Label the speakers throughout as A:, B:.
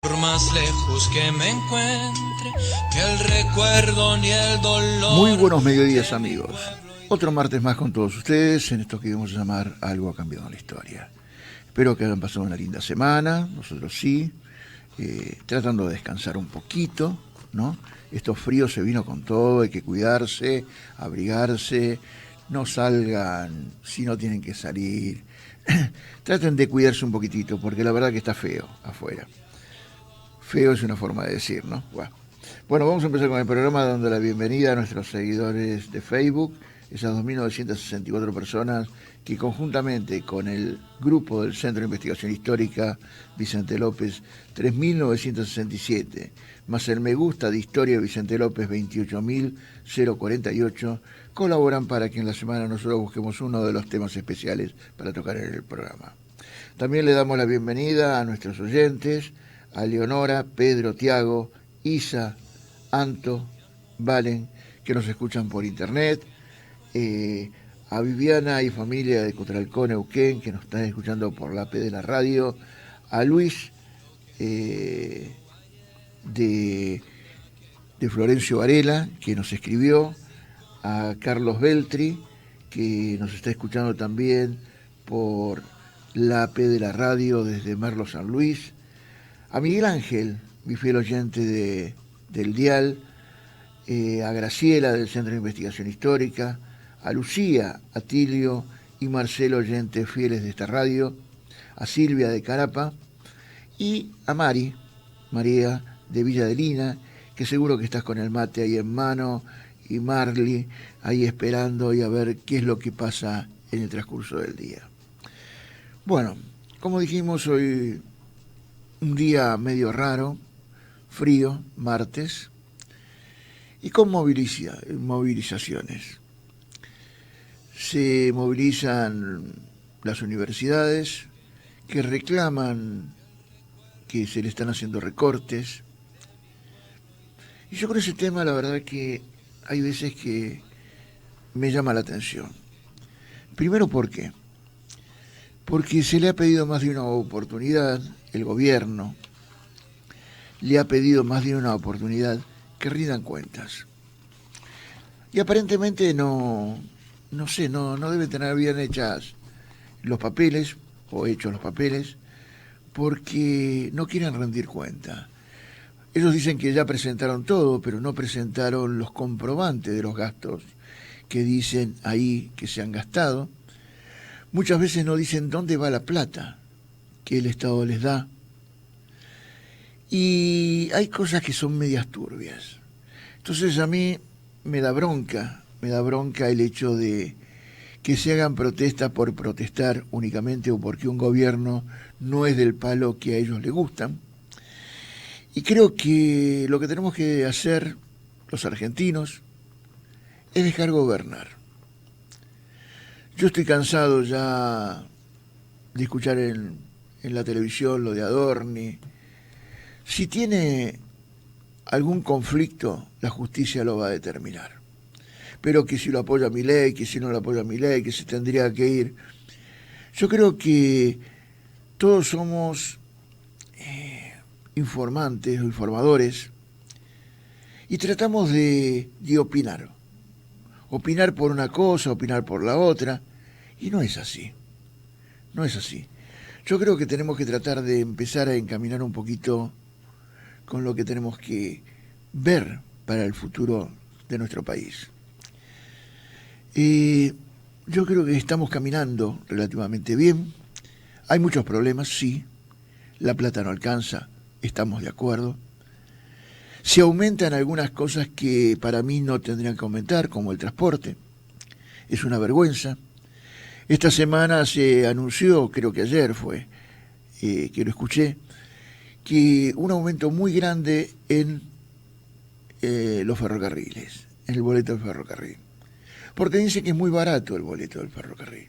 A: Por más lejos que me encuentre, que el recuerdo ni el dolor.
B: Muy buenos mediodías, amigos. Otro martes más con todos ustedes en esto que vamos a llamar Algo ha cambiado en la historia. Espero que hayan pasado una linda semana, nosotros sí, tratando de descansar un poquito, ¿no? Estos fríos se vino con todo, hay que cuidarse, abrigarse, no salgan si no tienen que salir. Traten de cuidarse un poquitito, porque la verdad que está feo afuera. Feo es una forma de decir, ¿no? Bueno, vamos a empezar con el programa dando la bienvenida a nuestros seguidores de Facebook, esas 2.964 personas que conjuntamente con el grupo del Centro de Investigación Histórica Vicente López 3.967, más el me gusta de Historia Vicente López 28.048, colaboran para que en la semana nosotros busquemos uno de los temas especiales para tocar en el programa. También le damos la bienvenida a nuestros oyentes, a Leonora, Pedro, Tiago, Isa, Anto, Valen, que nos escuchan por internet, a Viviana y familia de Cotralcón, Neuquén, que nos están escuchando por la P de la radio, a Luis de, de Florencio Varela, que nos escribió, a Carlos Beltri, que nos está escuchando también por la P de la radio desde Merlo San Luis, a Miguel Ángel, mi fiel oyente del Dial, a Graciela del Centro de Investigación Histórica, a Lucía, a Tilio y Marcelo, oyentes fieles de esta radio, a Silvia de Carapa y a María de Villa de Lina, que seguro que estás con el mate ahí en mano, y Marley ahí esperando y a ver qué es lo que pasa en el transcurso del día. Bueno, como dijimos, hoy un día medio raro, frío, martes, y con movilizaciones. Se movilizan las universidades que reclaman que se le están haciendo recortes. Y yo con ese tema la verdad que hay veces que me llama la atención. Primero, ¿por qué? Porque se le ha pedido más de una oportunidad, el gobierno le ha pedido más de una oportunidad que rindan cuentas. Y aparentemente no sé, no deben tener bien hechas los papeles, o hechos los papeles, porque no quieren rendir cuenta. Ellos dicen que ya presentaron todo, pero no presentaron los comprobantes de los gastos que dicen ahí que se han gastado. Muchas veces no dicen dónde va la plata que el Estado les da. Y hay cosas que son medias turbias. Entonces a mí me da bronca el hecho de que se hagan protestas por protestar únicamente o porque un gobierno no es del palo que a ellos les gustan. Y creo que lo que tenemos que hacer los argentinos es dejar gobernar. Yo estoy cansado ya de escuchar en la televisión lo de Adorni. Si tiene algún conflicto, la justicia lo va a determinar. Pero que si lo apoya Milei, que si no lo apoya Milei, que se tendría que ir. Yo creo que todos somos informantes o informadores y tratamos de opinar. Opinar por una cosa, opinar por la otra. Y no es así. No es así. Yo creo que tenemos que tratar de empezar a encaminar un poquito con lo que tenemos que ver para el futuro de nuestro país. Yo creo que estamos caminando relativamente bien. Hay muchos problemas, sí. La plata no alcanza, estamos de acuerdo. Se aumentan algunas cosas que para mí no tendrían que aumentar, como el transporte. Es una vergüenza. Esta semana se anunció, creo que ayer fue, que lo escuché, que un aumento muy grande en los ferrocarriles, en el boleto del ferrocarril. Porque dice que es muy barato el boleto del ferrocarril.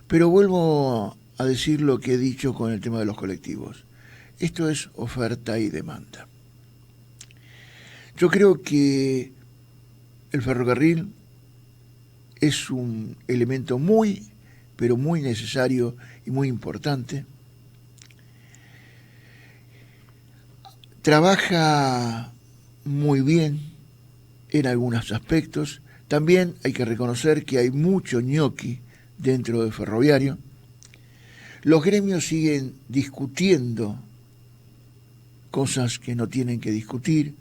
B: Pero vuelvo a decir lo que he dicho con el tema de los colectivos. Esto es oferta y demanda. Yo creo que el ferrocarril es un elemento muy, pero muy necesario y muy importante. trabaja muy bien en algunos aspectos. También hay que reconocer que hay mucho ñoqui dentro del ferroviario. Los gremios siguen discutiendo cosas que no tienen que discutir.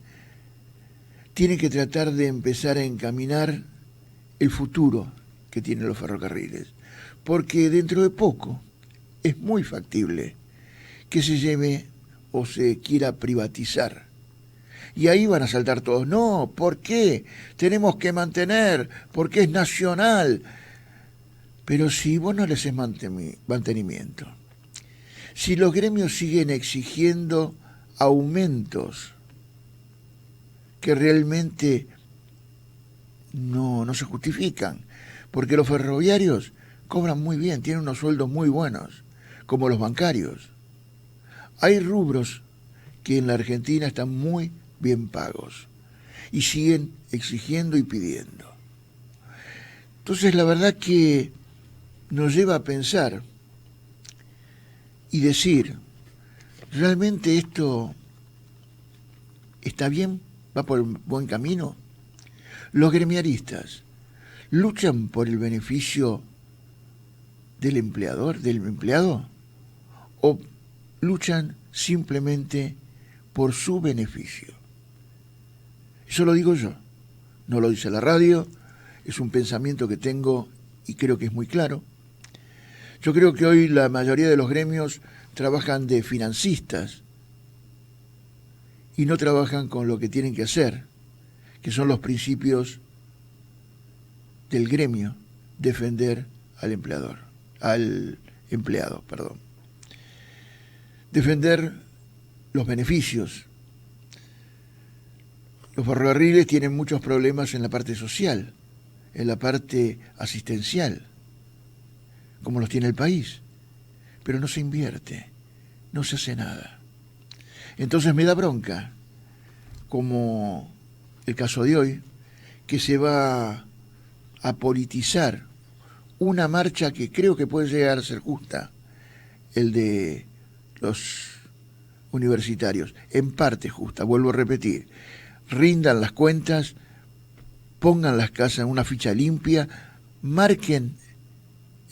B: Tienen que tratar de empezar a encaminar el futuro que tienen los ferrocarriles, porque dentro de poco es muy factible que se lleve o se quiera privatizar. Y ahí van a saltar todos, no, ¿por qué? Tenemos que mantener, porque es nacional. Pero si vos no le haces mantenimiento, si los gremios siguen exigiendo aumentos que realmente no se justifican, porque los ferroviarios cobran muy bien, tienen unos sueldos muy buenos, como los bancarios. Hay rubros que en la Argentina están muy bien pagos y siguen exigiendo y pidiendo. Entonces la verdad que nos lleva a pensar y decir, ¿realmente esto está bien? ¿Va por el buen camino? Los gremiaristas luchan por el beneficio del empleador, del empleado, o luchan simplemente por su beneficio. Eso lo digo yo, no lo dice la radio, es un pensamiento que tengo y creo que es muy claro. Yo creo que hoy la mayoría de los gremios trabajan de financistas y no trabajan con lo que tienen que hacer, que son los principios del gremio, defender al empleado, defender los beneficios. Los ferrocarriles tienen muchos problemas en la parte social, en la parte asistencial, como los tiene el país, pero no se invierte, no se hace nada. Entonces me da bronca, como el caso de hoy, que se va a politizar una marcha que creo que puede llegar a ser justa, el de los universitarios, en parte justa, vuelvo a repetir, rindan las cuentas, pongan las casas en una ficha limpia, marquen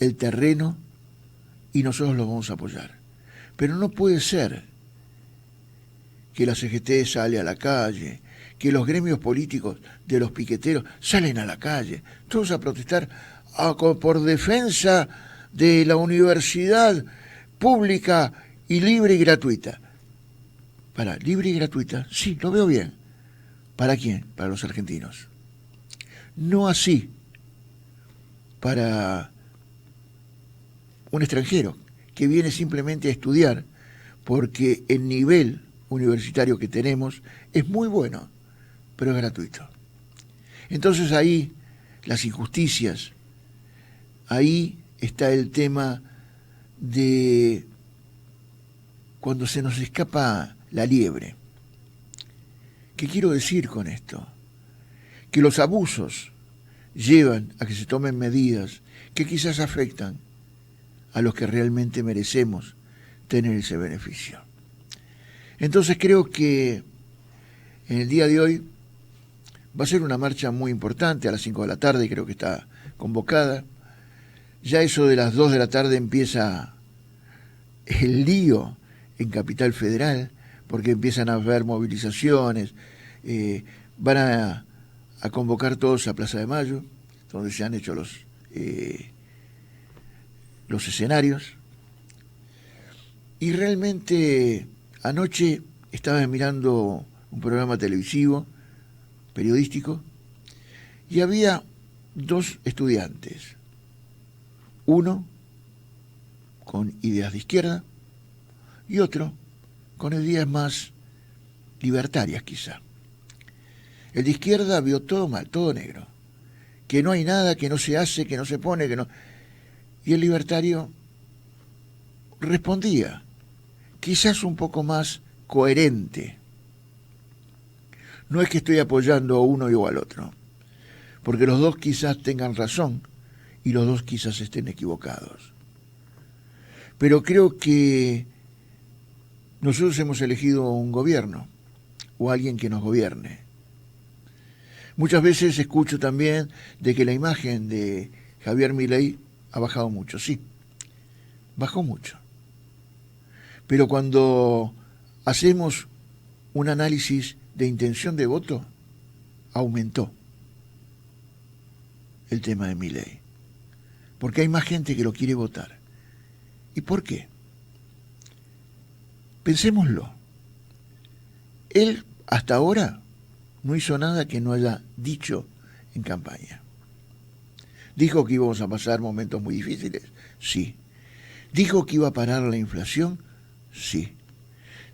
B: el terreno y nosotros los vamos a apoyar. Pero no puede ser que la CGT sale a la calle, que los gremios políticos de los piqueteros salen a la calle, todos a protestar por defensa de la universidad pública y libre y gratuita. Para libre y gratuita, sí, lo veo bien. ¿Para quién? Para los argentinos. No así para un extranjero que viene simplemente a estudiar, porque el nivel universitario que tenemos es muy bueno, pero es gratuito. Entonces ahí las injusticias, ahí está el tema de cuando se nos escapa la liebre. ¿Qué quiero decir con esto? Que los abusos llevan a que se tomen medidas que quizás afectan a los que realmente merecemos tener ese beneficio. Entonces creo que en el día de hoy va a ser una marcha muy importante a las 5 de la tarde, creo que está convocada. Ya eso de las 2 de la tarde empieza el lío en Capital Federal, porque empiezan a haber movilizaciones, van a convocar todos a Plaza de Mayo, donde se han hecho los escenarios. Y realmente anoche estaba mirando un programa televisivo, periodístico, y había dos estudiantes, uno con ideas de izquierda y otro con ideas más libertarias quizá. El de izquierda vio todo mal, todo negro, que no hay nada, que no se hace, que no se pone, que no... Y el libertario respondía, quizás un poco más coherente. No es que estoy apoyando a uno o al otro, porque los dos quizás tengan razón y los dos quizás estén equivocados. Pero creo que nosotros hemos elegido un gobierno o alguien que nos gobierne. Muchas veces escucho también de que la imagen de Javier Milei ha bajado mucho. Sí, bajó mucho. Pero cuando hacemos un análisis de intención de voto, aumentó el tema de Milei. Porque hay más gente que lo quiere votar. ¿Y por qué? Pensémoslo. Él, hasta ahora, no hizo nada que no haya dicho en campaña. ¿Dijo que íbamos a pasar momentos muy difíciles? Sí. ¿Dijo que iba a parar la inflación? Sí.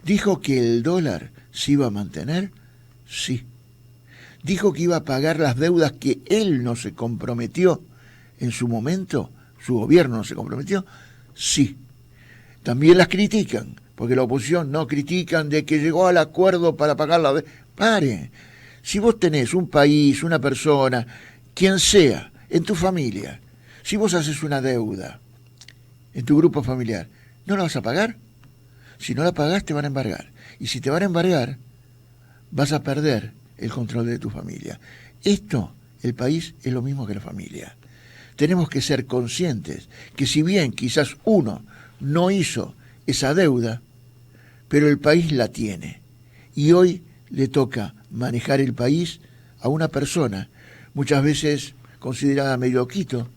B: ¿Dijo que el dólar se iba a mantener? Sí. ¿Dijo que iba a pagar las deudas que él no se comprometió en su momento? ¿Su gobierno no se comprometió? Sí. También las critican, porque la oposición no critican de que llegó al acuerdo para pagar la deuda. Pare. Si vos tenés un país, una persona, quien sea, en tu familia, si vos haces una deuda en tu grupo familiar, ¿no la vas a pagar? Si no la pagás, te van a embargar. Y si te van a embargar, vas a perder el control de tu familia. Esto, el país, es lo mismo que la familia. Tenemos que ser conscientes que si bien quizás uno no hizo esa deuda, pero el país la tiene. Y hoy le toca manejar el país a una persona, muchas veces considerada medio loquito,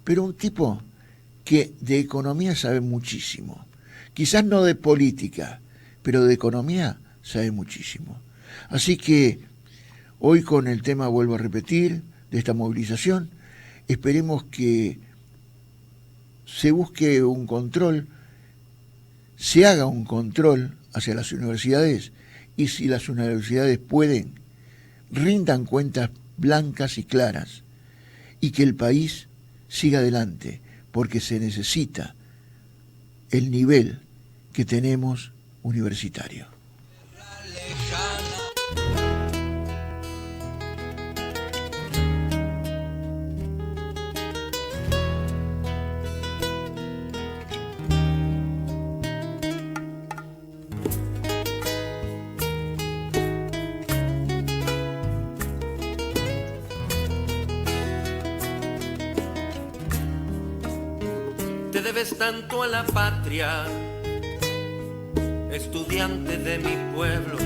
B: pero un tipo que de economía sabe muchísimo. Quizás no de política, pero de economía sabe muchísimo. Así que hoy con el tema, vuelvo a repetir, de esta movilización, esperemos que se busque un control, se haga un control hacia las universidades y si las universidades pueden, rindan cuentas blancas y claras y que el país siga adelante porque se necesita el nivel que tenemos universitario.
C: Te debes tanto a la patria, estudiante de mi pueblo,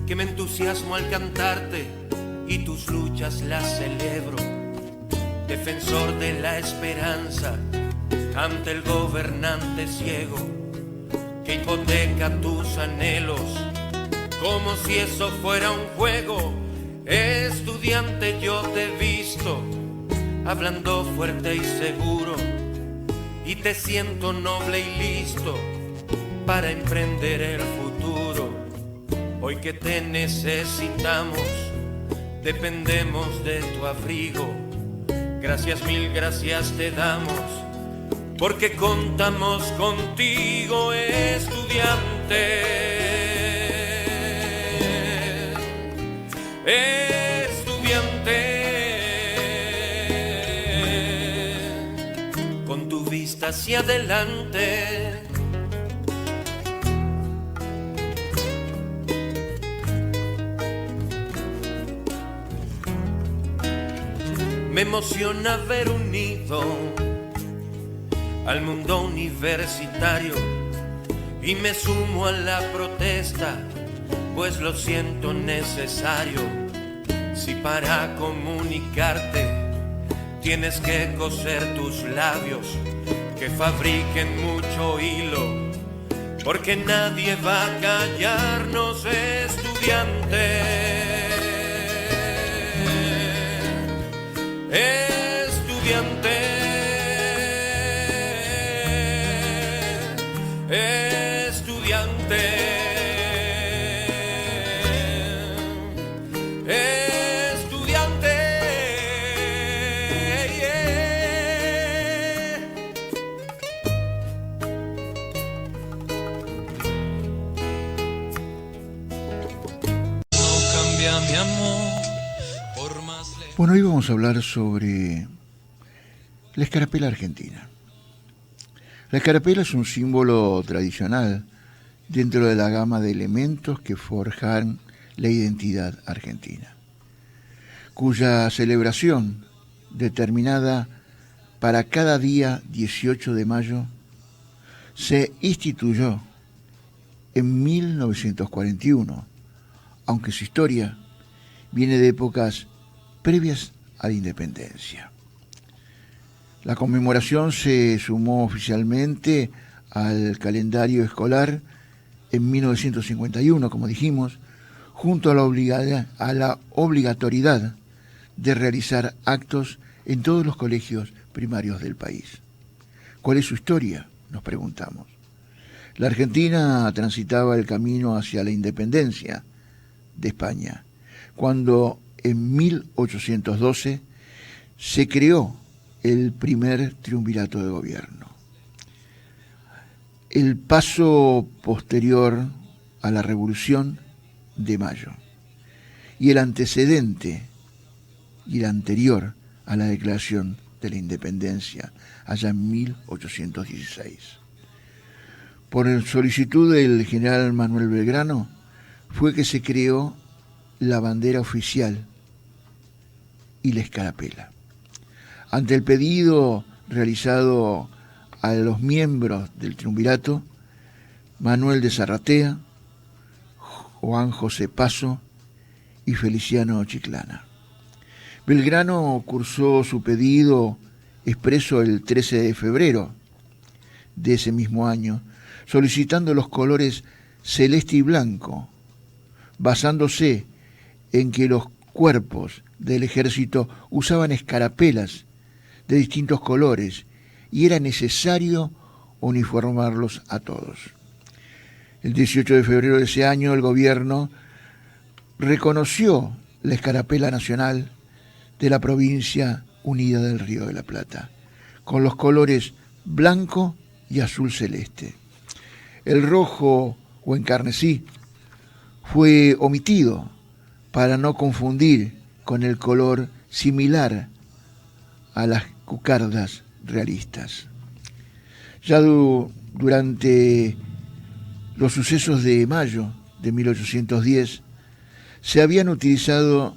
C: que me entusiasmo al cantarte y tus luchas las celebro. Defensor de la esperanza ante el gobernante ciego que hipoteca tus anhelos como si eso fuera un juego. Estudiante, yo te he visto hablando fuerte y seguro y te siento noble y listo para emprender el futuro. Hoy que te necesitamos, dependemos de tu abrigo. Gracias, mil gracias te damos, porque contamos contigo, estudiante. Estudiante, con tu vista hacia adelante. Me emociona haber unido al mundo universitario y me sumo a la protesta, pues lo siento necesario. Si para comunicarte tienes que coser tus labios, que fabriquen mucho hilo, porque nadie va a callarnos, estudiante. Estudiante, estudiante, estudiante, yeah.
A: No cambia mi amor.
B: Bueno, hoy vamos a hablar sobre la escarapela argentina. La escarapela es un símbolo tradicional dentro de la gama de elementos que forjan la identidad argentina, cuya celebración, determinada para cada día 18 de mayo, se instituyó en 1941, aunque su historia viene de épocas previas a la independencia. La conmemoración se sumó oficialmente al calendario escolar en 1951, como dijimos, junto a la obligatoriedad de realizar actos en todos los colegios primarios del país. ¿Cuál es su historia?, nos preguntamos. La Argentina transitaba el camino hacia la independencia de España, cuando en 1812 se creó el primer triunvirato de gobierno. El paso posterior a la Revolución de Mayo y el antecedente y el anterior a la Declaración de la Independencia, allá en 1816. Por solicitud del general Manuel Belgrano fue que se creó la bandera oficial y la escarapela. Ante el pedido realizado a los miembros del triunvirato, Manuel de Zarratea, Juan José Paso y Feliciano Chiclana. Belgrano cursó su pedido expreso el 13 de febrero de ese mismo año, solicitando los colores celeste y blanco, basándose en que los cuerpos del ejército usaban escarapelas de distintos colores y era necesario uniformarlos a todos. El 18 de febrero de ese año el gobierno reconoció la escarapela nacional de la provincia unida del Río de la Plata, con los colores blanco y azul celeste. El rojo o encarnecí fue omitido para no confundir con el color similar a las cucardas realistas. Ya durante los sucesos de mayo de 1810 se habían utilizado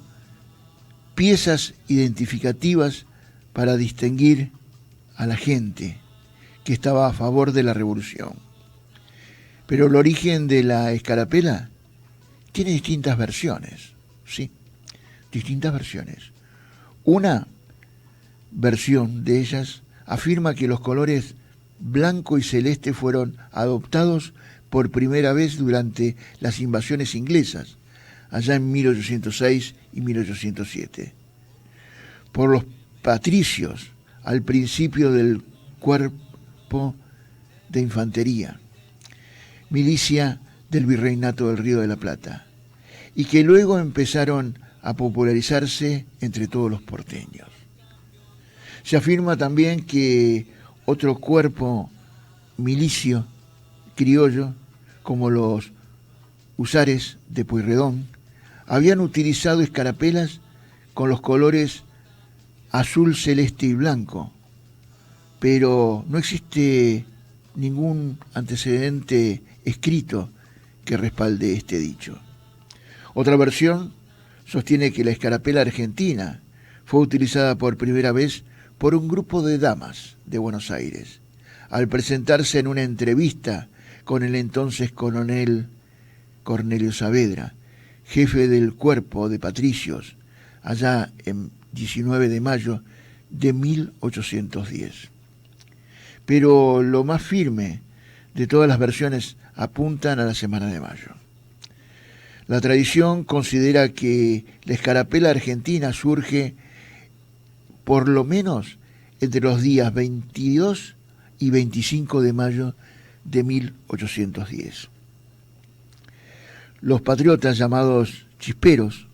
B: piezas identificativas para distinguir a la gente que estaba a favor de la revolución. Pero el origen de la escarapela tiene distintas versiones, ¿sí? Distintas versiones. Una versión de ellas afirma que los colores blanco y celeste fueron adoptados por primera vez durante las invasiones inglesas, allá en 1806 y 1807, por los patricios al principio del cuerpo de infantería, milicia del Virreinato del Río de la Plata, y que luego empezaron a popularizarse entre todos los porteños. Se afirma también que otro cuerpo milicio criollo, como los husares de Pueyrredón, habían utilizado escarapelas con los colores azul, celeste y blanco, pero no existe ningún antecedente escrito que respalde este dicho. Otra versión sostiene que la escarapela argentina fue utilizada por primera vez por un grupo de damas de Buenos Aires, al presentarse en una entrevista con el entonces coronel Cornelio Saavedra, jefe del cuerpo de patricios, allá en 19 de mayo de 1810. Pero lo más firme de todas las versiones apuntan a la Semana de Mayo. La tradición considera que la escarapela argentina surge por lo menos entre los días 22 y 25 de mayo de 1810. Los patriotas llamados chisperos,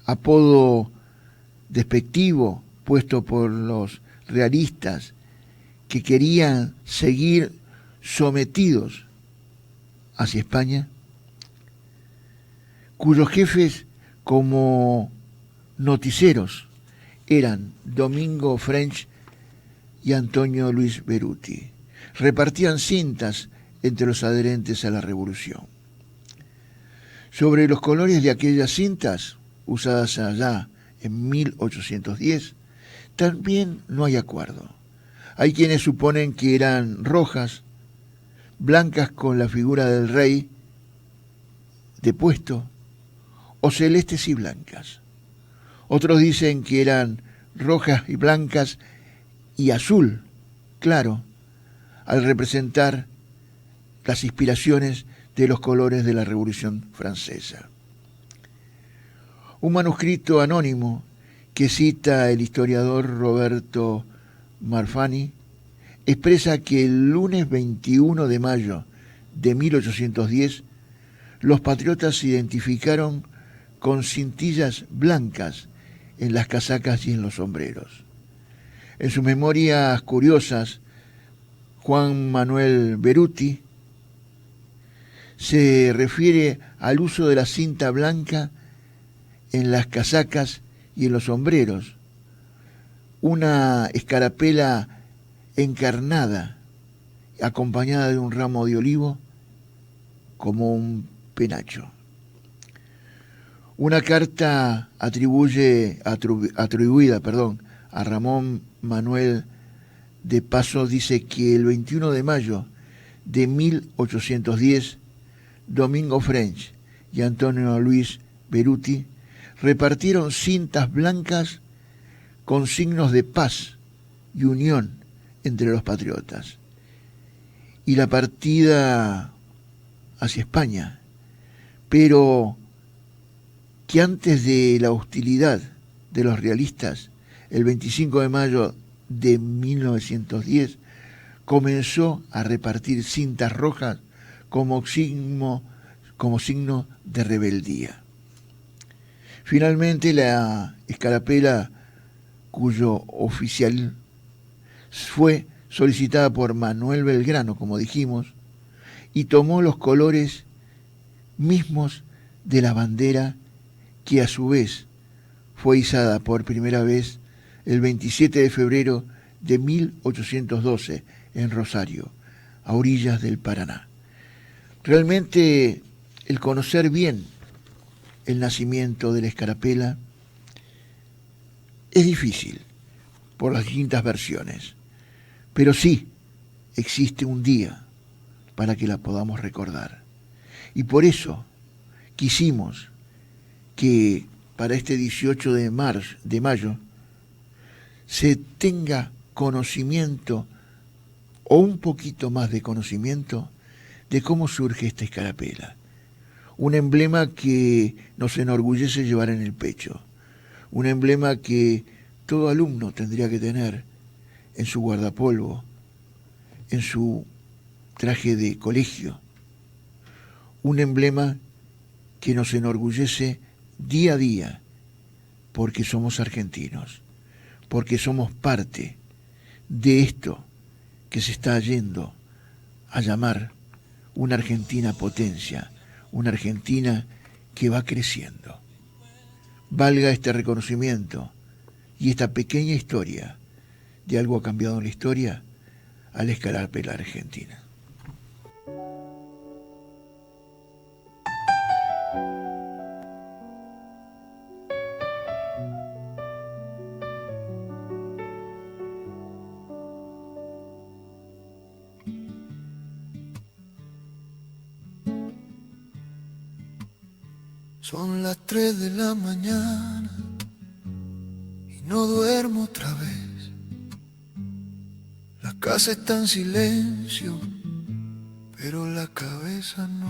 B: apodo despectivo puesto por los realistas que querían seguir sometidos hacia España, cuyos jefes como noticieros eran Domingo French y Antonio Luis Beruti. Repartían cintas entre los adherentes a la revolución. Sobre los colores de aquellas cintas, usadas allá en 1810, también no hay acuerdo. Hay quienes suponen que eran rojas, blancas con la figura del rey depuesto, o celestes y blancas. Otros dicen que eran rojas y blancas y azul, claro, al representar las inspiraciones de los colores de la Revolución Francesa. Un manuscrito anónimo que cita el historiador Roberto Marfani expresa que el lunes 21 de mayo de 1810 los patriotas se identificaron con cintillas blancas en las casacas y en los sombreros. En sus memorias curiosas, Juan Manuel Beruti se refiere al uso de la cinta blanca en las casacas y en los sombreros, una escarapela encarnada acompañada de un ramo de olivo como un penacho. Una carta atribuida a Ramón Manuel de Paso dice que el 21 de mayo de 1810, Domingo French y Antonio Luis Beruti repartieron cintas blancas con signos de paz y unión entre los patriotas. Y la partida hacia España, pero que antes de la hostilidad de los realistas, el 25 de mayo de 1910, comenzó a repartir cintas rojas como signo de rebeldía. Finalmente, la escarapela, cuyo oficial fue solicitada por Manuel Belgrano, como dijimos, y tomó los colores mismos de la bandera que a su vez fue izada por primera vez el 27 de febrero de 1812 en Rosario, a orillas del Paraná. Realmente el conocer bien el nacimiento de la escarapela es difícil por las distintas versiones, pero sí existe un día para que la podamos recordar. Y por eso quisimos que para este 18 de mayo se tenga conocimiento o un poquito más de conocimiento de cómo surge esta escarapela. Un emblema que nos enorgullece llevar en el pecho. Un emblema que todo alumno tendría que tener en su guardapolvo, en su traje de colegio. Un emblema que nos enorgullece día a día porque somos argentinos, porque somos parte de esto que se está yendo a llamar una Argentina potencia, una Argentina que va creciendo. Valga este reconocimiento y esta pequeña historia de algo ha cambiado en la historia al escarapela argentina.
D: Son las 3 de la mañana y no duermo otra vez. La casa está en silencio, pero la cabeza no.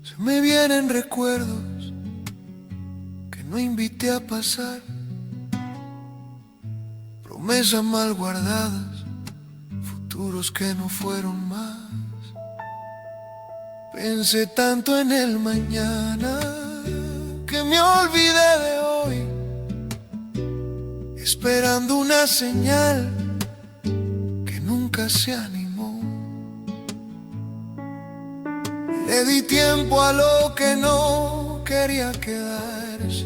D: Se me vienen recuerdos que no invité a pasar, promesas mal guardadas, futuros que no fueron más. Pensé tanto en el mañana que me olvidé de hoy, esperando una señal que nunca se animó. Le di tiempo a lo que no quería quedarse,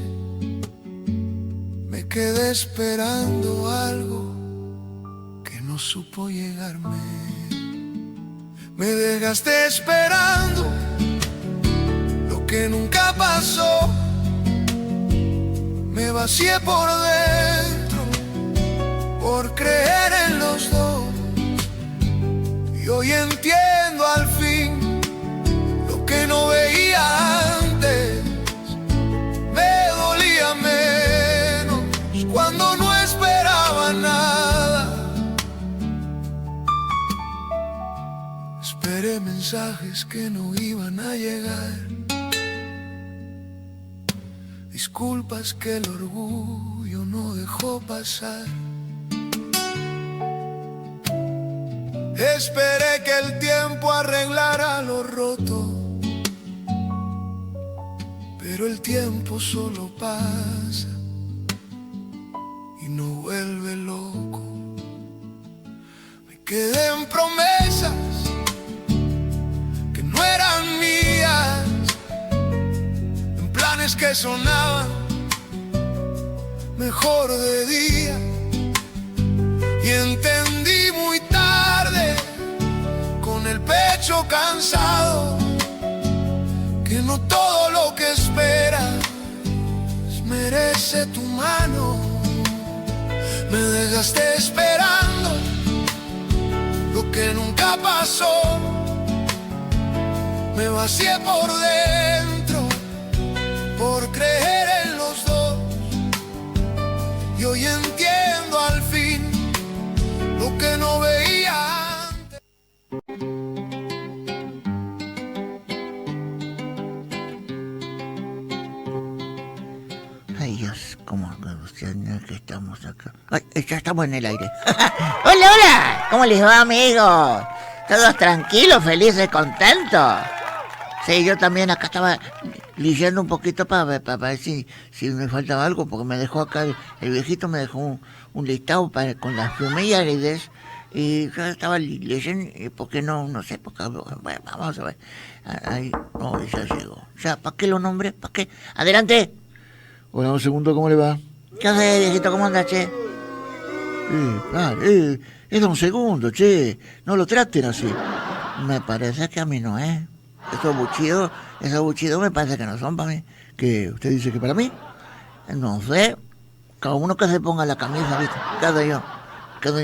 D: me quedé esperando algo que no supo llegarme. Me dejaste esperando lo que nunca pasó. Me vacié por dentro por creer en los dos. Y hoy entiendo al fin lo que no veía antes. Me dolía menos cuando no esperaba nada. Esperé mensajes que no iban a llegar, disculpas que el orgullo no dejó pasar. Esperé que el tiempo arreglara lo roto, pero el tiempo solo pasa y no vuelve loco. Me quedé en promesas que no eran mías, en planes que sonaban mejor de día, y entendí muy tarde, con el pecho cansado, que no todo lo que esperas merece tu mano. Me dejaste esperando lo que nunca pasó. Me vacié por dentro por creer en los dos. Y hoy entiendo al fin lo que no veía antes.
E: Ay, Dios, cómo que estamos acá. Ay, ya estamos en el aire. Hola, hola, ¿cómo les va, amigos? ¿Todos tranquilos, felices, contentos? Sí, yo también acá estaba leyendo un poquito para ver si me faltaba algo, porque me dejó acá, el viejito me dejó un listado con las efemérides, y yo estaba leyendo, porque no sé, porque, bueno, vamos a ver. Ahí, no, ya llegó. Ya, ¿para qué lo nombré? ¿Para qué? ¡Adelante!
B: Hola, un segundo, ¿cómo le va?
E: ¿Qué haces, viejito? ¿Cómo andas, che?
B: Es un segundo, che. No lo traten así.
E: Me parece que a mí no es. Esos buchidos me parece que no son para mí.
B: ¿Qué? ¿Usted dice que para mí?
E: No sé. Cada uno que se ponga la camisa, ¿viste? Cada yo.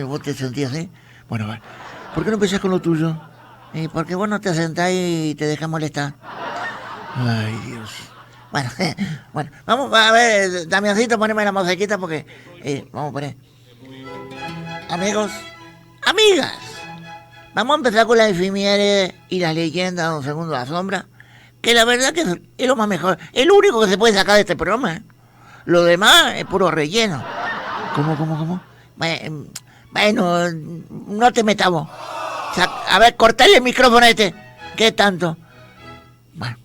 E: ¿Vos te sentís así?
B: Bueno, vale. ¿Por qué no empezás con lo tuyo?
E: ¿Y por qué vos no te sentás y te dejas molestar?
B: Ay, Dios.
E: Bueno, vamos a ver, Damiancito, poneme la musiquita porque vamos a poner. Amigos, amigas, vamos a empezar con las efemérides y las leyendas de un segundo a la sombra, que la verdad que es lo más mejor, es lo único que se puede sacar de este programa, ¿eh? Lo demás es puro relleno.
B: ¿Cómo?
E: Bueno, no te metamos. A ver, cortale el micrófono a este. ¿Qué tanto? Bueno,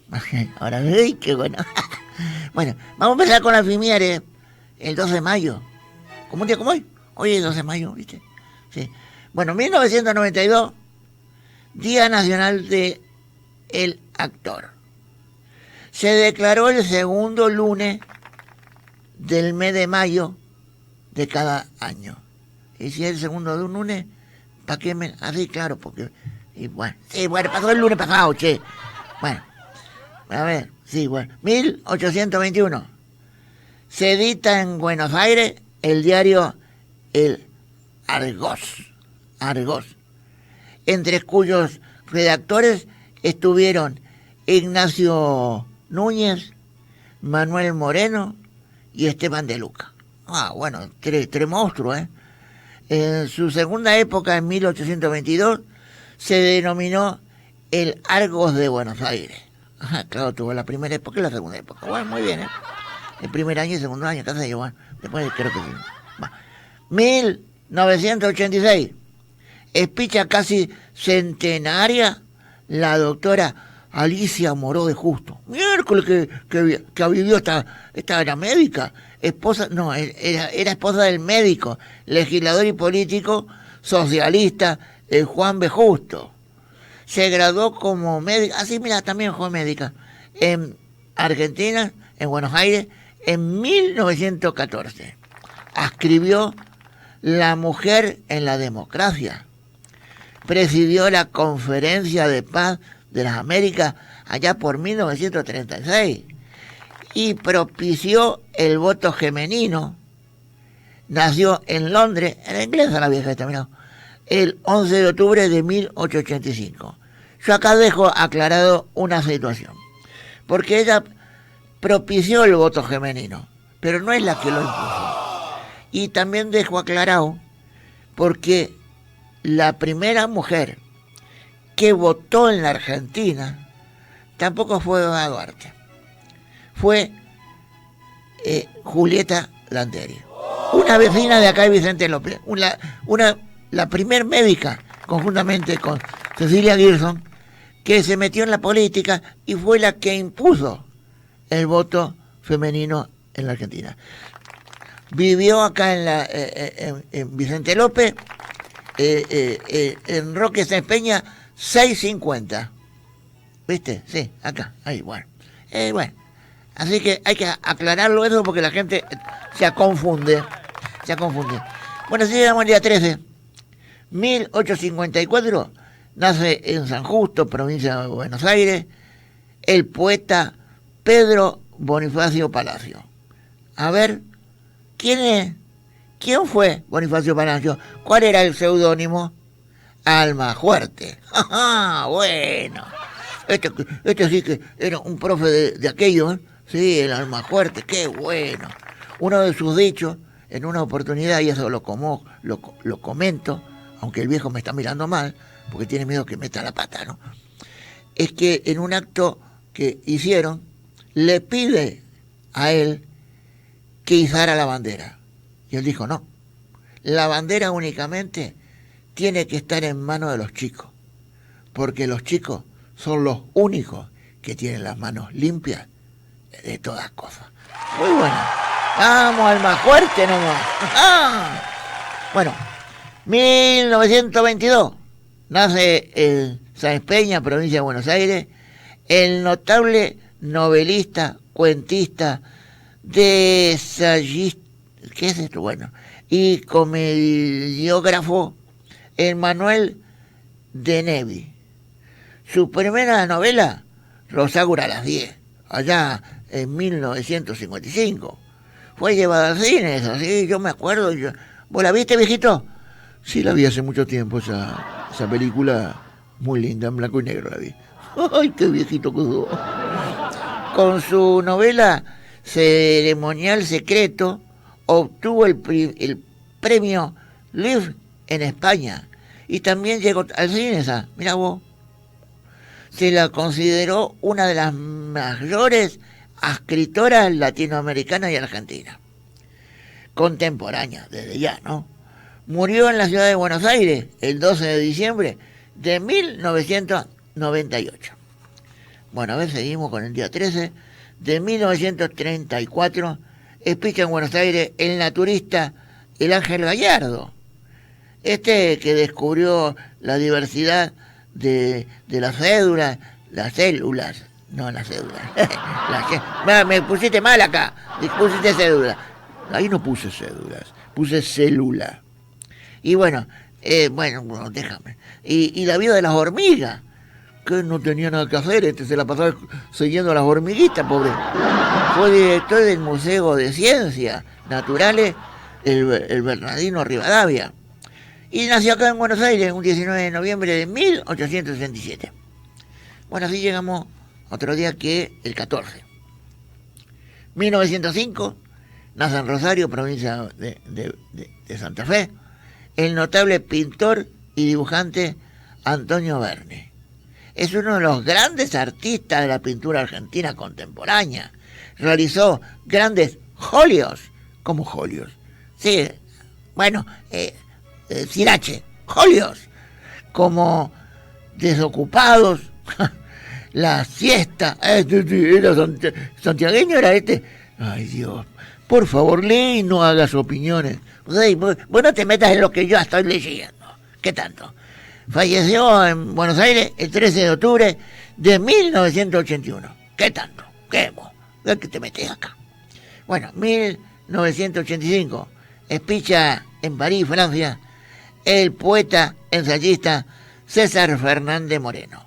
E: ahora ¡ay, qué bueno! Bueno, vamos a empezar con la efemérides. El 2 de mayo. ¿Cómo un día como hoy? Hoy es el 2 de mayo, ¿viste? Sí. Bueno, 1992, Día Nacional del Actor. Se declaró el segundo lunes del mes de mayo de cada año. Y si es el segundo de un lunes, ¿para qué me...? Así, claro, porque... Y bueno, sí, bueno, pasó el lunes pasado, che. Bueno, a ver, sí, bueno. 1821. Se edita en Buenos Aires el diario El Argos, entre cuyos redactores estuvieron Ignacio Núñez, Manuel Moreno y Esteban de Luca. Bueno, tres monstruos, ¿eh? En su segunda época, en 1822, se denominó el Argos de Buenos Aires. Claro, tuvo la primera época y la segunda época. Bueno, muy bien, ¿eh? El primer año y el segundo año, casi igual. Después creo que sí. 1986. Espicha casi centenaria la doctora Alicia Moró de Justo. Miércoles que vivió esta era médica. Era esposa del médico, legislador y político socialista Juan B. Justo. Se graduó como médica, mira, también fue médica, en Argentina, en Buenos Aires, en 1914. Escribió La mujer en la democracia. presidió la Conferencia de Paz de las Américas allá por 1936 y propició el voto femenino. Nació en Londres, en inglés a la vieja esta, mirá, el 11 de octubre de 1885. Yo acá dejo aclarado una situación, porque ella propició el voto femenino, pero no es la que lo impuso. Y también dejo aclarado porque la primera mujer que votó en la Argentina tampoco fue Eva Duarte, fue Julieta Lanteri, una vecina de acá de Vicente López, la primer médica, conjuntamente con Cecilia Girson, que se metió en la política y fue la que impuso el voto femenino en la Argentina. Vivió acá en Vicente López, en Roque Sáenz Peña, 650. ¿Viste? Sí, acá, ahí, bueno. Bueno, así que hay que aclararlo eso porque la gente se confunde. Bueno, si llegamos al día 13, 1854, nace en San Justo, provincia de Buenos Aires, el poeta Pedro Bonifacio Palacio. A ver, ¿quién es? ¿Quién fue Bonifacio Palacio? ¿Cuál era el seudónimo? Almafuerte. Bueno, este sí que era un profe de aquello, ¿eh? Sí, el Almafuerte, qué bueno. Uno de sus dichos, en una oportunidad, y eso lo comento, aunque el viejo me está mirando mal, porque tiene miedo que meta la pata, ¿no? Es que en un acto que hicieron, le pide a él que izara la bandera. Y él dijo, no, la bandera únicamente tiene que estar en manos de los chicos, porque los chicos son los únicos que tienen las manos limpias de todas cosas. Muy bueno. Vamos al más fuerte nomás. Bueno, 1922 nace en Sáenz Peña, provincia de Buenos Aires, el notable novelista, cuentista, ensayista, ¿qué es esto? Bueno, y comediógrafo Emmanuel Deneuve. Su primera novela, Rosáura a las 10, allá en 1955. Fue llevada al cine, eso, sí, yo me acuerdo. ¿Vos la viste, viejito?
B: Sí, la vi hace mucho tiempo, esa película muy linda, en blanco y negro la vi. ¡Ay, qué viejito que sos!
E: Con su novela Ceremonial Secreto, obtuvo el premio Liv en España y también llegó al cine esa, mirá vos. Se la consideró una de las mayores escritoras latinoamericanas y argentinas. Contemporánea, desde ya, ¿no? Murió en la ciudad de Buenos Aires el 12 de diciembre de 1998. Bueno, a ver, seguimos con el día 13 de 1934. Espicha en Buenos Aires el naturista el Ángel Gallardo. Este que descubrió la diversidad de las cédulas, las células, no las cédulas. Me pusiste mal acá, pusiste cédula.
B: Ahí no puse cédulas, puse célula.
E: Y bueno, déjame. Y la vida de las hormigas,
B: que no tenía nada que hacer, se la pasaba siguiendo a las hormiguitas, pobre.
E: Fue director del Museo de Ciencias Naturales, el Bernardino Rivadavia. Y nació acá en Buenos Aires un 19 de noviembre de 1867. Bueno, así llegamos otro día que el 14. 1905, nace en Rosario, provincia de Santa Fe, el notable pintor y dibujante Antonio Verne. Es uno de los grandes artistas de la pintura argentina contemporánea. Realizó grandes óleos.
B: ¿Cómo óleos?
E: Sí, bueno, Sirache, óleos, como Desocupados, La Siesta.
B: Era santiagueño, era este. Ay, Dios. Por favor, lee y no hagas opiniones.
E: Vos no te metas en lo que yo estoy leyendo. ¿Qué tanto? Falleció en Buenos Aires el 13 de octubre de 1981. ¿Qué tanto? ¿Qué vos? ¿Qué te metes acá? Bueno, 1985. Espicha en París, Francia, el poeta, ensayista César Fernández Moreno,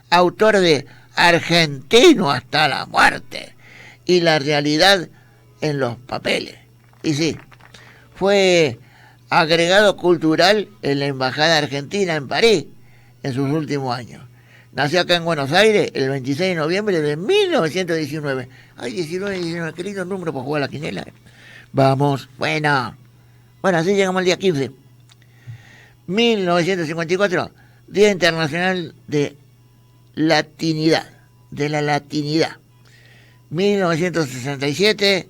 E: autor de Argentino hasta la muerte y la realidad en los papeles. Y sí, fue agregado cultural en la Embajada Argentina en París en sus últimos años. Nació acá en Buenos Aires el 26 de noviembre de 1919. Ay, 19, qué lindo número para jugar a la quinela. Vamos, bueno, así llegamos al día 15. 1954, Día Internacional de Latinidad, de la Latinidad. 1967,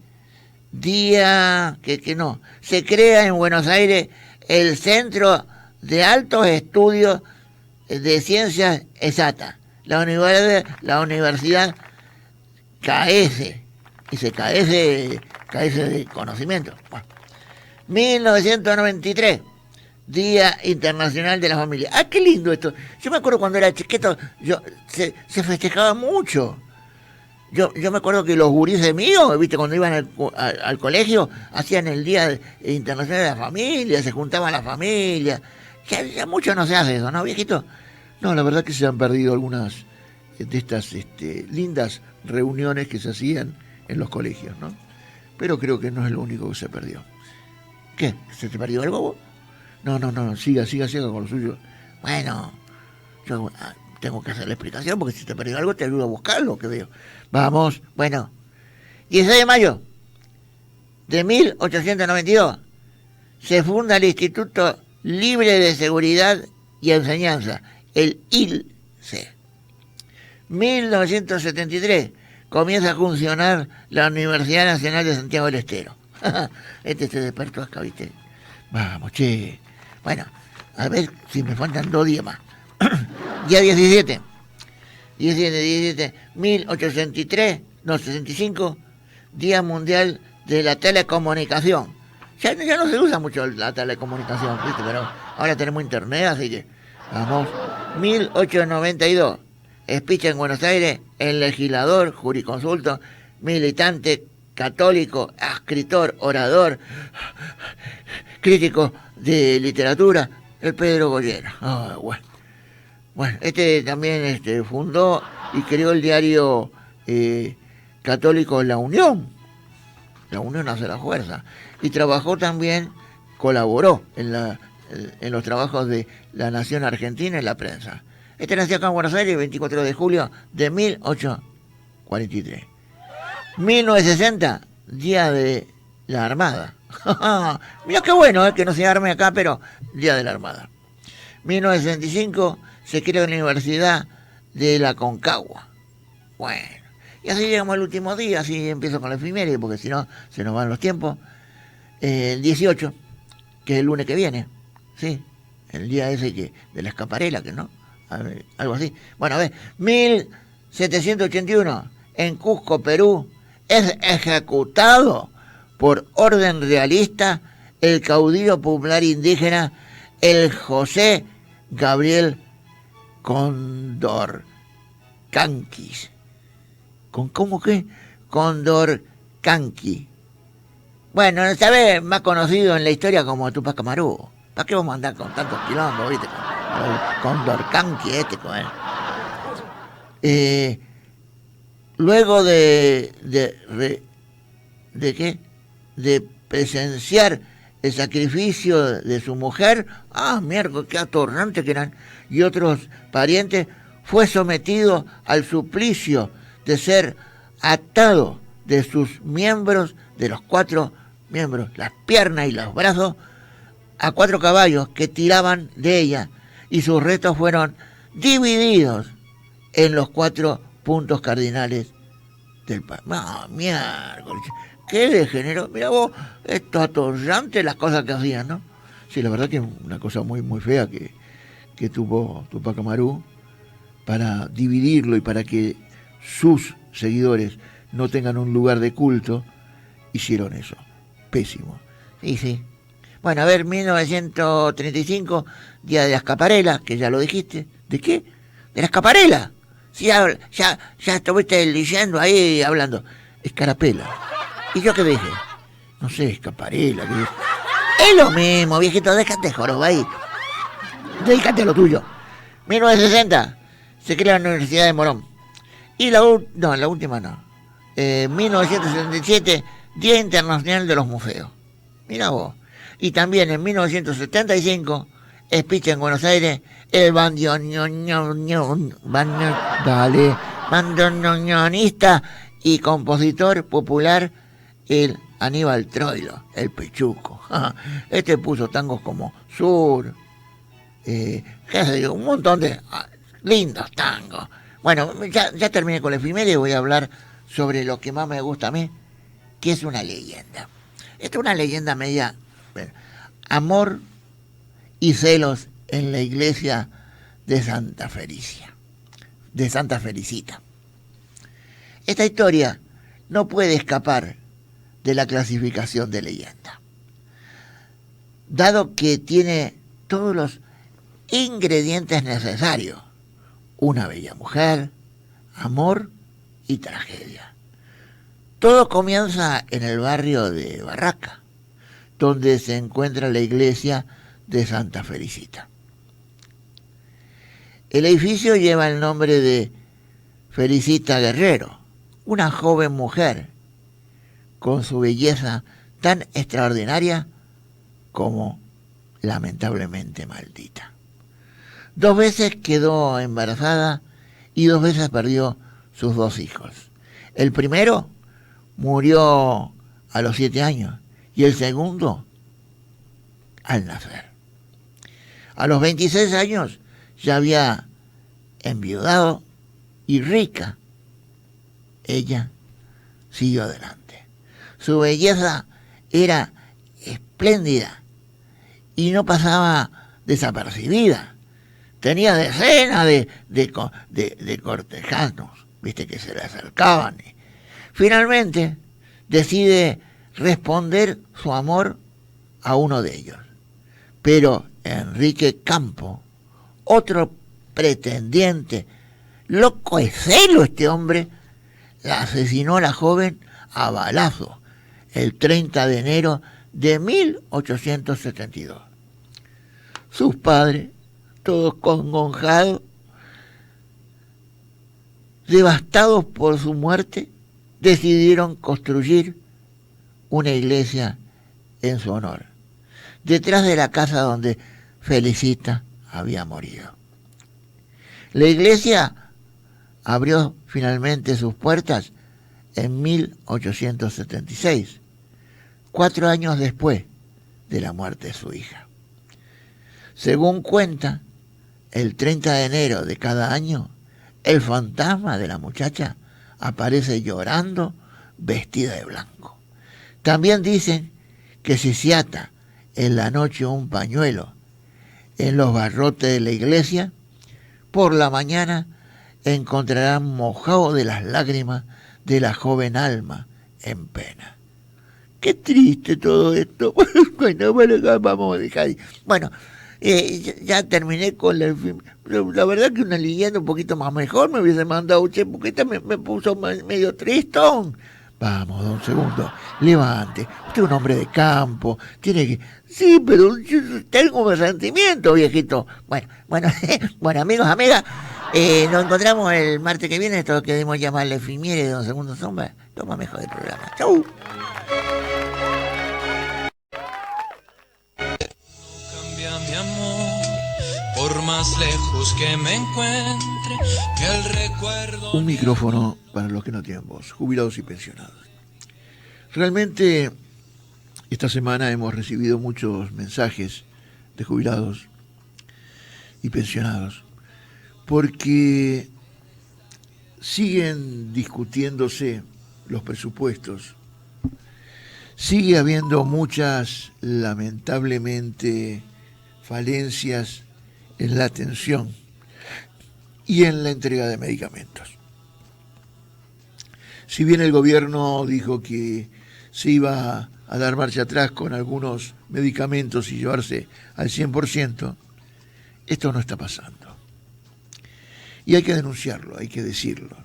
E: día que no, se crea en Buenos Aires el Centro de Altos Estudios de Ciencias Exactas, la Universidad CAESE, y se CAESE de conocimiento. Bueno. 1993, Día Internacional de la Familia. ¡Ah, qué lindo esto! Yo me acuerdo cuando era chiquito, se festejaba mucho. Yo me acuerdo que los gurises míos, viste, cuando iban al colegio, hacían el Día Internacional de la Familia, se juntaban las familias. Ya mucho no se hace eso, ¿no, viejito? No, la verdad que se han perdido algunas de estas lindas reuniones que se hacían en los colegios, ¿no? Pero creo que no es lo único que se perdió. ¿Qué? ¿Se te perdió algo vos? No, siga con lo suyo. Bueno, yo tengo que hacer la explicación porque si te perdió algo te ayudo a buscarlo, que veo. Vamos, bueno. 16 de mayo de 1892 se funda el Instituto Libre de Seguridad y Enseñanza, el ILSE. 1973 comienza a funcionar la Universidad Nacional de Santiago del Estero. Se despertó acá, ¿viste? Vamos, che. Bueno, a ver si me faltan 2 días más. Día 17, 65, Día Mundial de la Telecomunicación. Ya no se usa mucho la telecomunicación, ¿viste? Pero ahora tenemos internet, así que vamos. 1892, speech en Buenos Aires, el legislador, jurisconsulto, militante católico, escritor, orador, crítico de literatura, el Pedro Goyena. Bueno, también fundó y creó el diario católico La Unión. La Unión hace la fuerza. Y trabajó también, colaboró en los trabajos de La Nación Argentina en la prensa. Nació acá en Buenos Aires el 24 de julio de 1843. 1960, Día de la Armada. Mira qué bueno que no se arme acá, pero Día de la Armada. 1965 se crea la Universidad de la Concagua. Bueno, y así llegamos al último día, así empiezo con la efeméride, porque si no se nos van los tiempos. El 18, que es el lunes que viene, ¿sí? El día ese de la escaparela, que no, algo así. Bueno, a ver, 1781, en Cusco, Perú, es ejecutado por orden realista el caudillo popular indígena, el José Gabriel Condorcanqui. ¿Cómo qué? Condorcanqui. Bueno, ¿sabes? Más conocido en la historia como Tupac Amaru. ¿Para qué vamos a andar con tantos quilombos, viste? Condorcanqui luego de presenciar el sacrificio de su mujer, mierda, qué atorrante que eran, y otros parientes, fue sometido al suplicio de ser atado de sus miembros, de los 4 miembros, las piernas y los brazos, a 4 caballos que tiraban de ella, y sus restos fueron divididos en los 4 puntos cardinales del país. Miércoles, qué degeneró. Mira vos, esto atorrante las cosas que hacían, ¿no? Sí, la verdad que es una cosa muy, muy fea que tuvo Tupac Amaru para dividirlo y para que sus seguidores no tengan un lugar de culto. Hicieron eso. Pésimo. Sí. Bueno, a ver, 1935, Día de la Escaparela, que ya lo dijiste. ¿De qué? ¿De la Escaparela? Sí, ya estuviste leyendo ahí hablando. Escarapela. ¿Y yo qué dije? No sé, escaparela. Es lo mismo, viejito, déjate jorobar ahí. Dedícate a lo tuyo. 1960 se crea la Universidad de Morón. Y la última no. 1977, Día Internacional de los Museos. Mira vos. Y también en 1975, Espiche en Buenos Aires, el bandoneonista y compositor popular, el Aníbal Troilo, el Pichuco. Este puso tangos como Sur, qué sé yo, un montón de lindos tangos. Bueno, ya terminé con la efeméride y voy a hablar sobre lo que más me gusta a mí, que es una leyenda. Esta es una leyenda media. Amor y celos en la iglesia de Santa Felicita. Esta historia no puede escapar de la clasificación de leyenda, dado que tiene todos los ingredientes necesarios: una bella mujer, amor y tragedia. Todo comienza en el barrio de Barraca, donde se encuentra la iglesia de Santa Felicita. El edificio lleva el nombre de Felicita Guerrero, una joven mujer con su belleza tan extraordinaria como lamentablemente maldita. 2 veces quedó embarazada y 2 veces perdió sus 2 hijos. El primero murió a los 7 años y el segundo al nacer. A los 26 años ya había enviudado y rica. Ella siguió adelante. Su belleza era espléndida y no pasaba desapercibida. Tenía decenas de cortejanos, viste, que se le acercaban. Finalmente decide responder su amor a uno de ellos. Pero Enrique Campo, otro pretendiente, loco de celo este hombre, la asesinó a la joven a balazo el 30 de enero de 1872. Sus padres, todos congojados, devastados por su muerte, decidieron construir una iglesia en su honor, detrás de la casa donde Felicita había morido. La iglesia abrió finalmente sus puertas en 1876, 4 años después de la muerte de su hija. Según cuenta, el 30 de enero de cada año, el fantasma de la muchacha aparece llorando vestida de blanco. También dicen que si se ata en la noche un pañuelo en los barrotes de la iglesia, por la mañana encontrarán mojado de las lágrimas de la joven alma en pena. Qué triste todo esto. Bueno, vamos a dejar. Bueno, ya terminé con la verdad que una leyenda un poquito más mejor me hubiese mandado, che, porque esta me puso medio tristón. Vamos, don Segundo, levante. Usted es un hombre de campo, tiene que... Sí, pero yo tengo un sentimiento, viejito. Bueno, amigos, amigas, nos encontramos el martes que viene. Esto que debemos llamarle efeméride de don Segundo Sombra. Toma mejor el programa. Chau.
A: Cambia mi amor, por más lejos que me encuentre, que el recuerdo...
B: Un micrófono para los que no tienen voz, jubilados y pensionados. Realmente, esta semana hemos recibido muchos mensajes de jubilados y pensionados, porque siguen discutiéndose los presupuestos, sigue habiendo muchas, lamentablemente, falencias en la atención y en la entrega de medicamentos. Si bien el gobierno dijo que se iba a dar marcha atrás con algunos medicamentos y llevarse al 100%, esto no está pasando. Y hay que denunciarlo, hay que decirlo.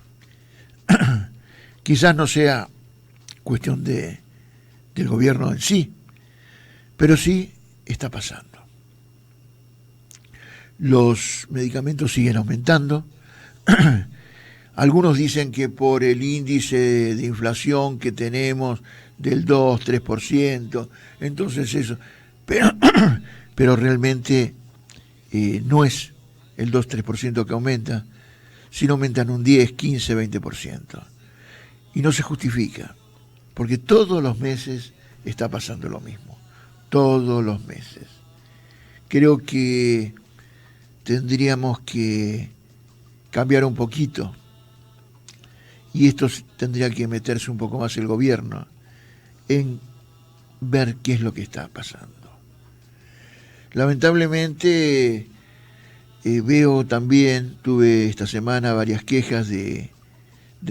B: Quizás no sea cuestión del gobierno en sí, pero sí está pasando. Los medicamentos siguen aumentando. Algunos dicen que por el índice de inflación que tenemos del 2-3%, entonces eso, pero realmente no es el 2-3% que aumenta, sino aumentan un 10, 15, 20%. Y no se justifica, porque todos los meses está pasando lo mismo, todos los meses. Creo que tendríamos que cambiar un poquito, y esto tendría que meterse un poco más el gobierno en ver qué es lo que está pasando. Lamentablemente veo también, tuve esta semana varias quejas de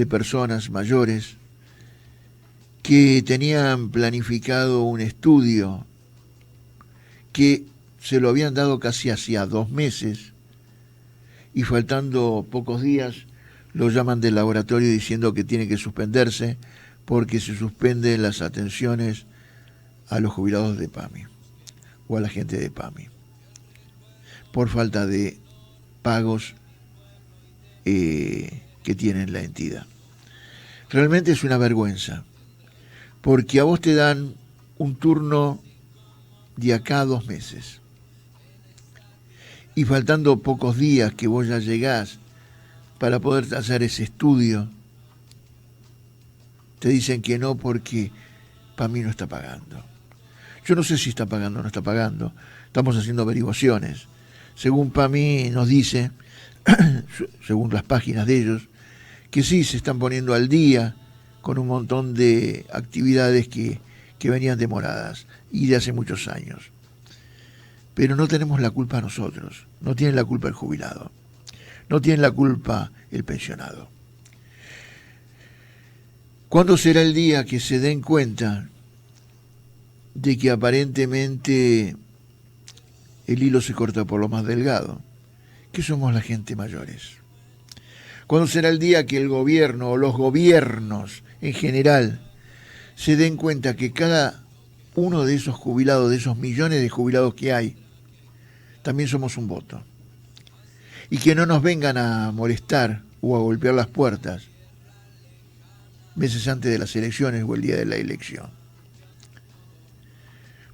B: personas mayores que tenían planificado un estudio que se lo habían dado casi hacía 2 meses y faltando pocos días lo llaman del laboratorio diciendo que tiene que suspenderse porque se suspenden las atenciones a los jubilados de PAMI o a la gente de PAMI por falta de pagos que tiene la entidad. Realmente es una vergüenza, porque a vos te dan un turno de acá a 2 meses y faltando pocos días que vos ya llegás para poder hacer ese estudio, te dicen que no porque PAMI no está pagando. Yo no sé si está pagando o no está pagando, estamos haciendo averiguaciones. Según PAMI nos dice, según las páginas de ellos, que sí se están poniendo al día con un montón de actividades que venían demoradas y de hace muchos años. Pero no tenemos la culpa nosotros, no tiene la culpa el jubilado, no tiene la culpa el pensionado. ¿Cuándo será el día que se den cuenta de que aparentemente el hilo se corta por lo más delgado? Que somos la gente mayores. ¿Cuándo será el día que el gobierno o los gobiernos en general se den cuenta que cada uno de esos jubilados, de esos millones de jubilados que hay, también somos un voto? Y que no nos vengan a molestar o a golpear las puertas meses antes de las elecciones o el día de la elección.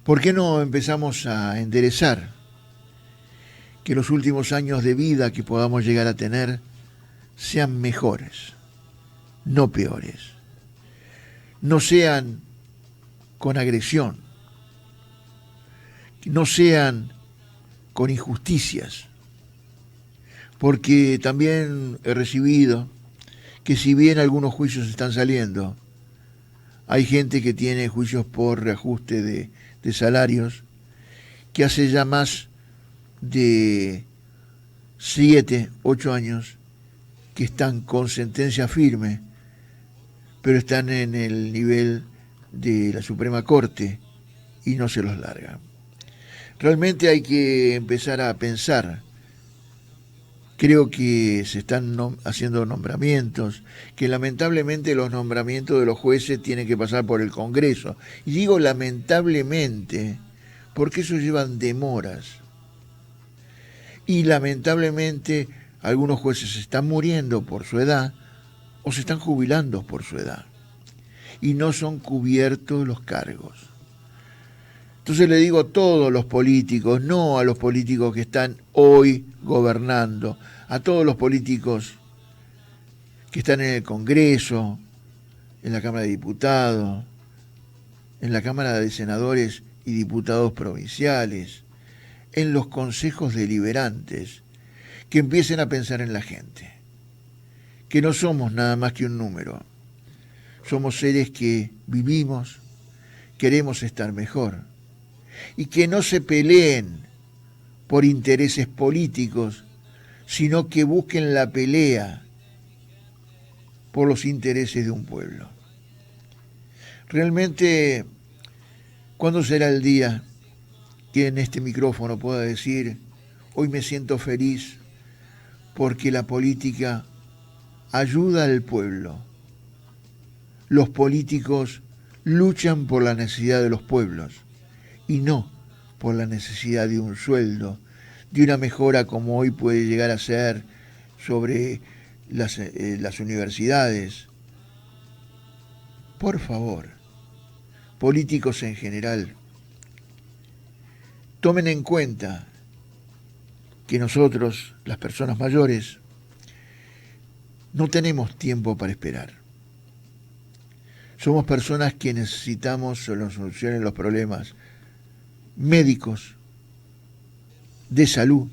B: ¿Por qué no empezamos a enderezar que los últimos años de vida que podamos llegar a tener sean mejores, no peores? No sean con agresión, no sean con injusticias, porque también he recibido que si bien algunos juicios están saliendo, hay gente que tiene juicios por reajuste de salarios, que hace ya más de 7, 8 años que están con sentencia firme, pero están en el nivel de la Suprema Corte y no se los largan. Realmente hay que empezar a pensar. Creo que se están haciendo nombramientos, que lamentablemente los nombramientos de los jueces tienen que pasar por el Congreso. Y digo lamentablemente, porque eso llevan demoras. Y lamentablemente algunos jueces se están muriendo por su edad o se están jubilando por su edad. Y no son cubiertos los cargos. Entonces le digo a todos los políticos, no a los políticos que están hoy gobernando, a todos los políticos que están en el Congreso, en la Cámara de Diputados, en la Cámara de Senadores y Diputados Provinciales, en los consejos deliberantes, que empiecen a pensar en la gente, que no somos nada más que un número, somos seres que vivimos, queremos estar mejor, y que no se peleen por intereses políticos, sino que busquen la pelea por los intereses de un pueblo. Realmente, ¿cuándo será el día que en este micrófono pueda decir, hoy me siento feliz porque la política ayuda al pueblo? Los políticos luchan por la necesidad de los pueblos y no por la necesidad de un sueldo, de una mejora como hoy puede llegar a ser sobre las universidades. Por favor, políticos en general, tomen en cuenta que nosotros, las personas mayores, no tenemos tiempo para esperar. Somos personas que necesitamos soluciones los problemas médicos, de salud,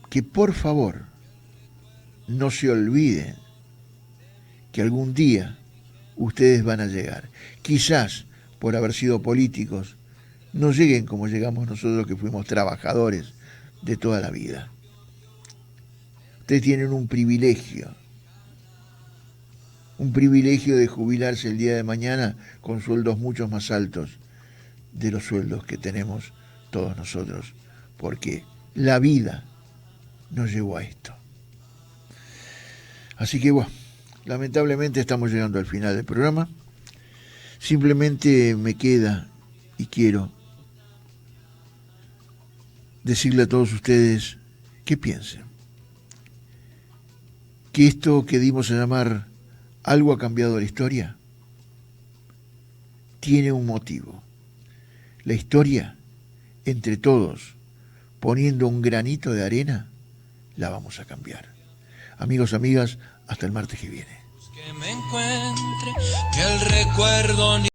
B: que por favor no se olviden que algún día ustedes van a llegar. Quizás por haber sido políticos no lleguen como llegamos nosotros que fuimos trabajadores de toda la vida. Ustedes tienen un privilegio de jubilarse el día de mañana con sueldos mucho más altos de los sueldos que tenemos todos nosotros, porque la vida nos llevó a esto. Así que bueno, lamentablemente estamos llegando al final del programa. Simplemente me queda y quiero decirle a todos ustedes que piensen que esto que dimos a llamar algo ha cambiado la historia tiene un motivo. La historia, entre todos, poniendo un granito de arena, la vamos a cambiar. Amigos, amigas, hasta el martes que viene.
A: Que me encuentre, que el recuerdo